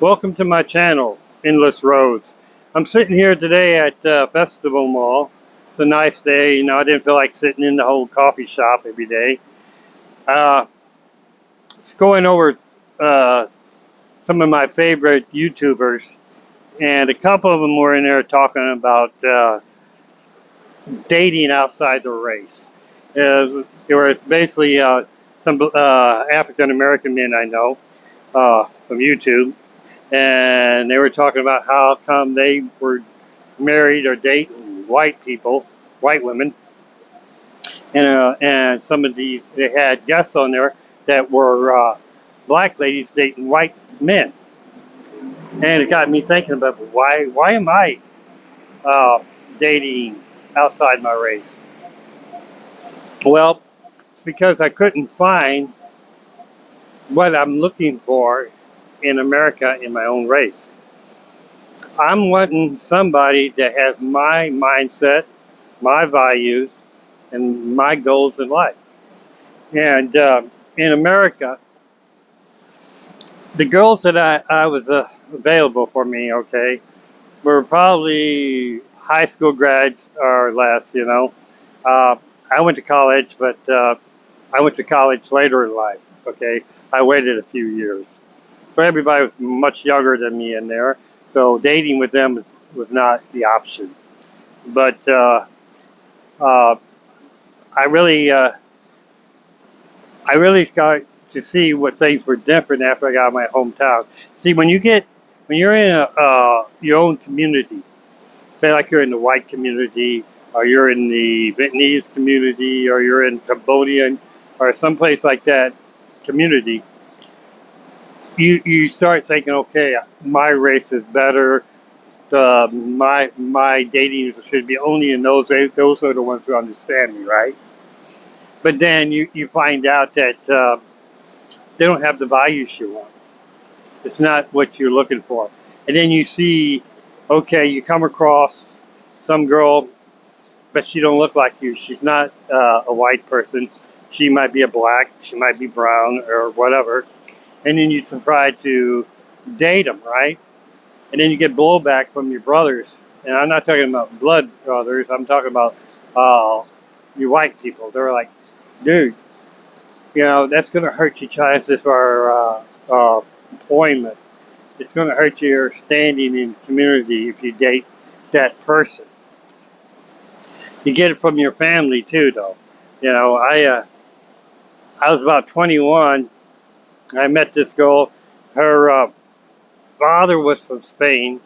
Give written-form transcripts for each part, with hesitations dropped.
Welcome to my channel, Endless Roads. I'm sitting here today at Festival Mall. It's a nice day. I didn't feel like sitting in the whole coffee shop every day. Uh, it's going over uh, some of my favorite YouTubers, and a couple of them were in there talking about dating outside the race. There were basically some African American men I know from YouTube, and they were talking about how come they were married or dating white people, white women, and some of these they had guests on there that were black ladies dating white men, and it got me thinking about why am I uh, dating outside my race? Well, it's because I couldn't find what I'm looking for in America in my own race. I'm wanting somebody that has my mindset, my values, and my goals in life. And in America, the girls that I was available for me, okay, were probably high school grads or less. Uh, I went to college, but I went to college later in life, okay. I waited a few years. So everybody was much younger than me in there. So dating with them was not the option. But uh, I really I really got to see what things were different after I got out of my hometown. See, when you're in your own community, say like you're in the white community, or you're in the Vietnamese community, or you're in Cambodian, or someplace like that community, you start thinking, okay, my race is better. My dating should be only in those. Those are the ones who understand me, right? But then you find out that they don't have the values you want. It's not what you're looking for. And then you see, okay, you come across some girl, but she don't look like you. She's not a white person. She might be a black. She might be brown or whatever. And then you try to date them, right? And then you get blowback from your brothers. And I'm not talking about blood brothers. I'm talking about uh, your white people. They're like, dude, that's going to hurt your chances for employment. It's going to hurt your standing in the community if you date that person. You get it from your family too, though. I was about 21. I met this girl. Her father was from Spain,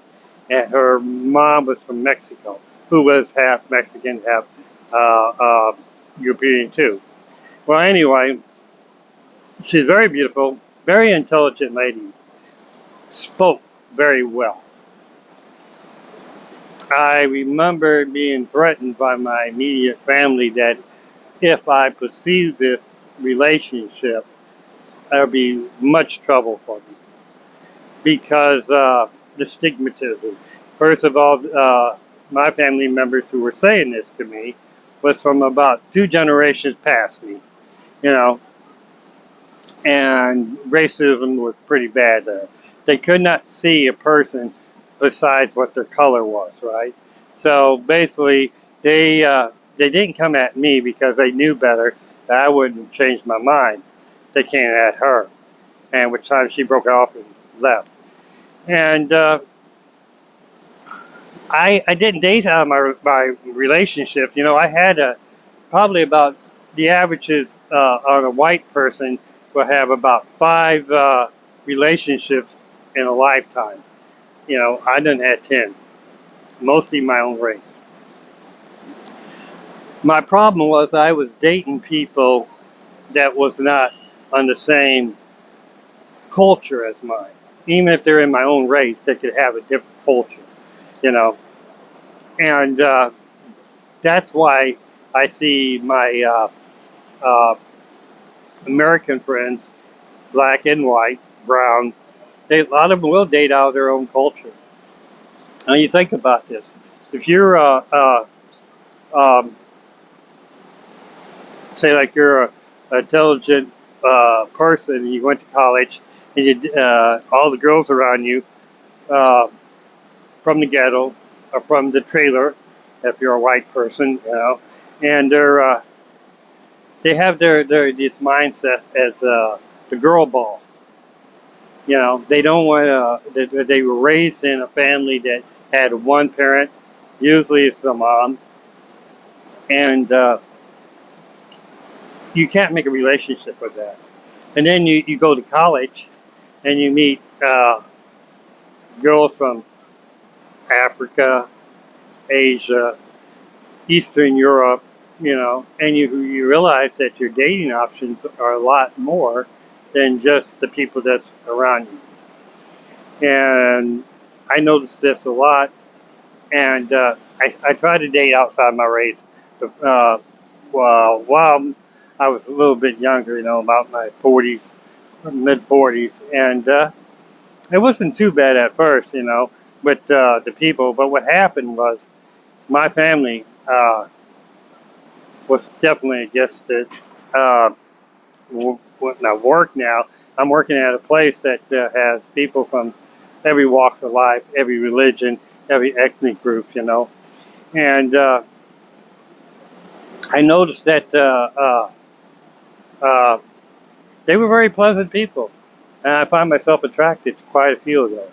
and her mom was from Mexico, who was half Mexican, half uh, uh, European too. Well, anyway, she's very beautiful, very intelligent lady. Spoke very well. I remember being threatened by my immediate family that if I pursued this relationship, there would be much trouble for me because the stigmatism. First of all, my family members who were saying this to me was from about two generations past me, you know, and racism was pretty bad there. They could not see a person besides what their color was, right? So basically, they didn't come at me because they knew better that I wouldn't change my mind. They came at her, and which time she broke off and left. And I didn't date out of my relationship. I had probably about the averages on a white person will have about five relationships in a lifetime. I done had 10, mostly my own race. My problem was I was dating people that was not on the same culture as mine. Even if they're in my own race, they could have a different culture, you know. And that's why I see my uh, American friends, black and white, brown, a lot of them will date out of their own culture. Now you think about this. If you're um, say like you're a intelligent person and you went to college and all the girls around you uh, from the ghetto or from the trailer, if you're a white person, and they have their this mindset as the girl boss. They don't want to. They were raised in a family that had one parent, usually it's the mom, and you can't make a relationship with that. And then you go to college and you meet girls from Africa, Asia, Eastern Europe, and you realize that your dating options are a lot more than just the people that's around you. And I noticed this a lot, and I try to date outside my race. While I was a little bit younger, about my 40s, mid 40s, and it wasn't too bad at first, with the people. But what happened was my family was definitely against it. Uh, when I work now, I'm working at a place that has people from every walks of life, every religion, every ethnic group, and I noticed that uh, they were very pleasant people, and I find myself attracted to quite a few of those.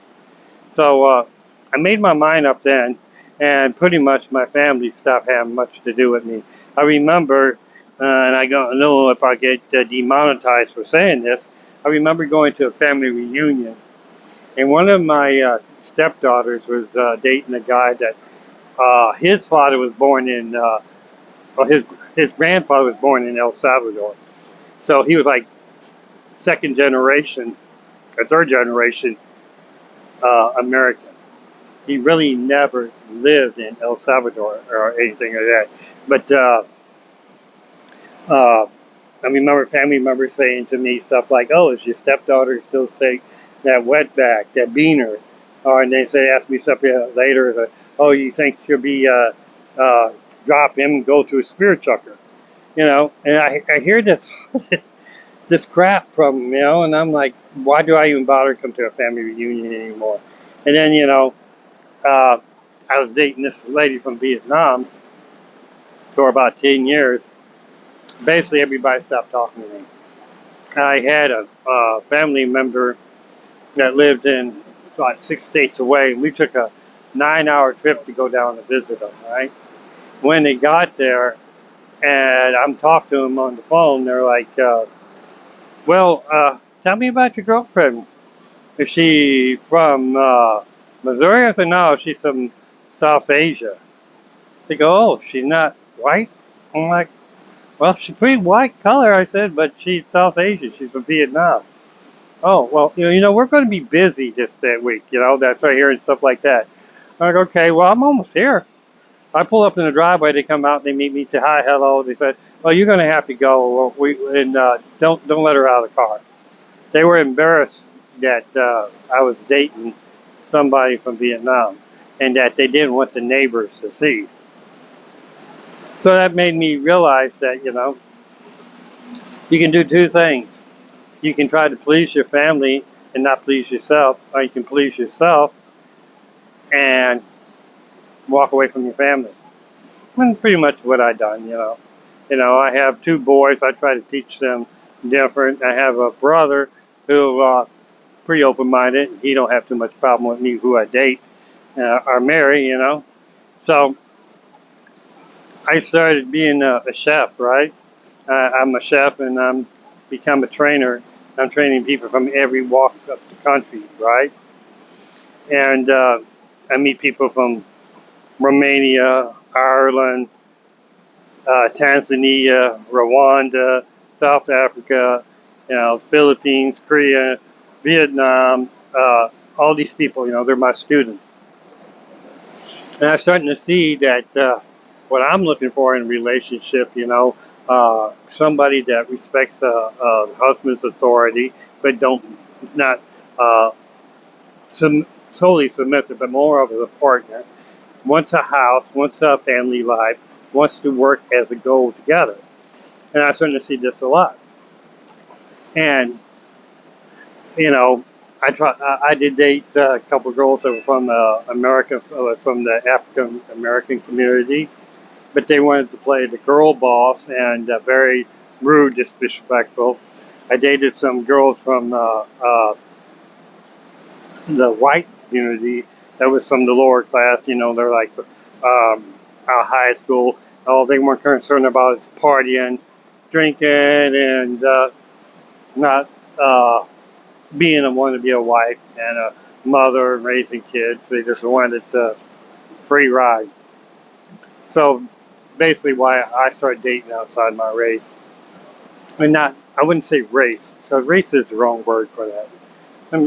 So I made my mind up then, and pretty much my family stopped having much to do with me. I remember, and I don't know if I get demonetized for saying this, I remember going to a family reunion, and one of my stepdaughters was dating a guy that his father was born in, or his grandfather was born in El Salvador. So he was like second generation or third generation American. He really never lived in El Salvador or anything like that. But uh, I remember family members saying to me stuff like, "Oh, is your stepdaughter still take that wetback, that beaner?" Or and they say, ask me stuff later, like, "Oh, you think she'll be drop him and go to a spirit chucker?" And I hear this this crap from him, and I'm like, why do I even bother to come to a family reunion anymore? And then uh, I was dating this lady from Vietnam for about 10 years. Basically, everybody stopped talking to me. I had a family member that lived in about 6 states away, and we took a 9-hour trip to go down to visit them, right? When they got there, and I'm talking to them on the phone, they're like, well, tell me about your girlfriend. Is she from Missouri? I said, no, she's from South Asia. They go, oh, she's not white? I'm like, well, she's pretty white color, I said, but she's South Asian. She's from Vietnam. Oh, well, we're going to be busy that week. That's right here and stuff like that. I'm like, okay, well, I'm almost here. I pull up in the driveway. They come out. They meet me. Say hi, hello. They said, well, you're going to have to go. And don't let her out of the car. They were embarrassed that I was dating somebody from Vietnam, and that they didn't want the neighbors to see. So that made me realize that you can do two things. You can try to please your family and not please yourself, or you can please yourself and walk away from your family. And pretty much what I done. I have two boys. I try to teach them different. I have a brother who pretty open-minded. He don't have too much problem with me who I date or marry. So I started being a chef, right? I'm a chef, and I'm become a trainer. I'm training people from every walk of the country, right? And I meet people from Romania, Ireland, Tanzania, Rwanda, South Africa, Philippines, Korea, Vietnam. All these people, they're my students, and I'm starting to see that what I'm looking for in a relationship, somebody that respects a husband's authority, but don't not uh, totally submissive, but more of a partner. Wants a house, wants a family life, wants to work as a goal together. And I'm starting to see this a lot. And You know, I did date a couple of girls that were from America, from the African American community, but they wanted to play the girl boss and very rude, disrespectful. I dated some girls from the white community that was from the lower class. You know, they're like high school. Oh, they weren't concerned about us partying, drinking, and not being a wanting to be a wife and a mother and raising kids. They just wanted to free ride. So basically, why I started dating outside my race, and not I wouldn't say race. So race is the wrong word for that.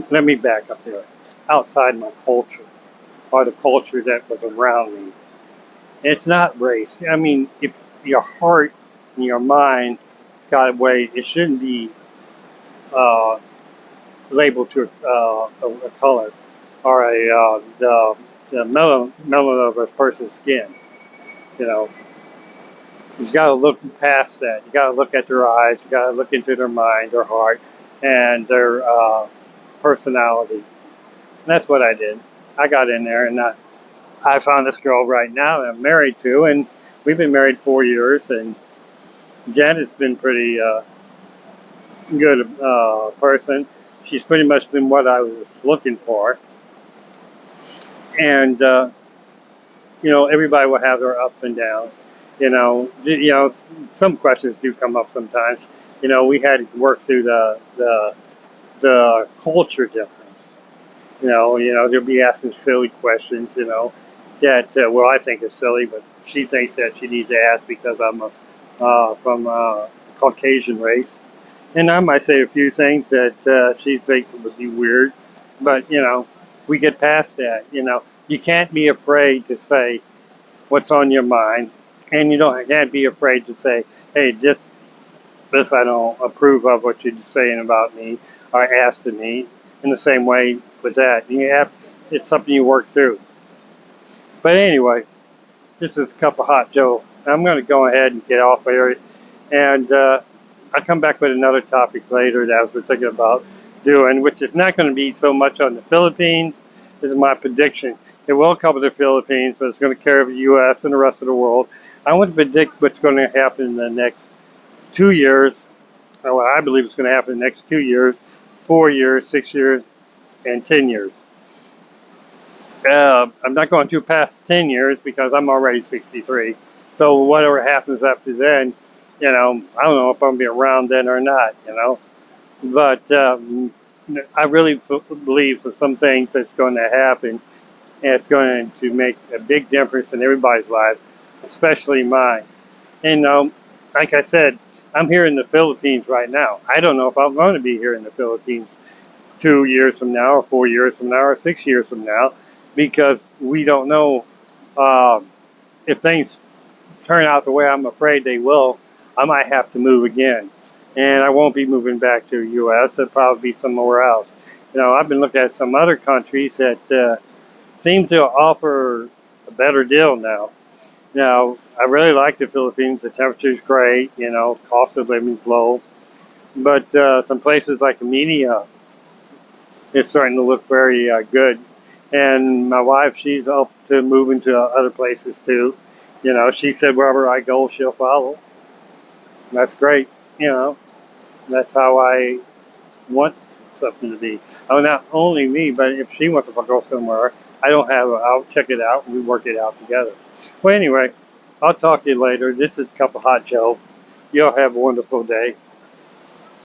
Let me back up here. Outside my culture, or the culture that was around me. It's not race. I mean, if your heart and your mind got away, it shouldn't be uh, labeled to a color or the melon of a person's skin. You know, you got to look past that. You got to look at their eyes. You got to look into their mind, their heart, and their personality. And that's what I did. I got in there, and I found this girl right now that I'm married to, and we've been married 4 years. And Janet's been pretty good person. She's pretty much been what I was looking for, and everybody will have their ups and downs. Some questions do come up sometimes. We had to work through the culture difference. They'll be asking silly questions. That well, I think is silly, but she thinks that she needs to ask because I'm from Caucasian race, and I might say a few things that she thinks would be weird, but we get past that. You can't be afraid to say what's on your mind, and can't be afraid to say, "Hey, this I don't approve of what you're saying about me or asking me." In the same way with that, it's something you work through. But anyway, this is a cup of hot Joe. I'm going to go ahead and get off here, and I'll come back with another topic later that I was thinking about doing, which is not going to be so much on the Philippines. This is my prediction. It will cover the Philippines, but it's going to cover the U.S. and the rest of the world. I want to predict what's going to happen in the next 2 years, or what I believe is going to happen in the next 2 years, 4 years, 6 years, and 10 years. I'm not going too past 10 years because I'm already 63. So whatever happens after then, I don't know if I'm going to be around then or not. But I really believe for some things that's going to happen, and it's going to make a big difference in everybody's life, especially mine. And like I said, I'm here in the Philippines right now. I don't know if I'm going to be here in the Philippines 2 years from now, or 4 years from now, or 6 years from now, because we don't know if things turn out the way I'm afraid they will. I might have to move again, and I won't be moving back to the U.S. It'll probably be somewhere else. I've been looking at some other countries that seem to offer a better deal now. I really like the Philippines. The temperature's great. Cost of living's low, but some places like Armenia, it's starting to look very good. And my wife, she's up to moving to other places too. She said wherever I go, she'll follow. That's great. You know, that's how I want something to be. Oh, not only me, but if she wants to go somewhere, I don't have. I'll check it out and we work it out together. Well, anyway, I'll talk to you later. This is Cup of Hot Joe. You'll have a wonderful day.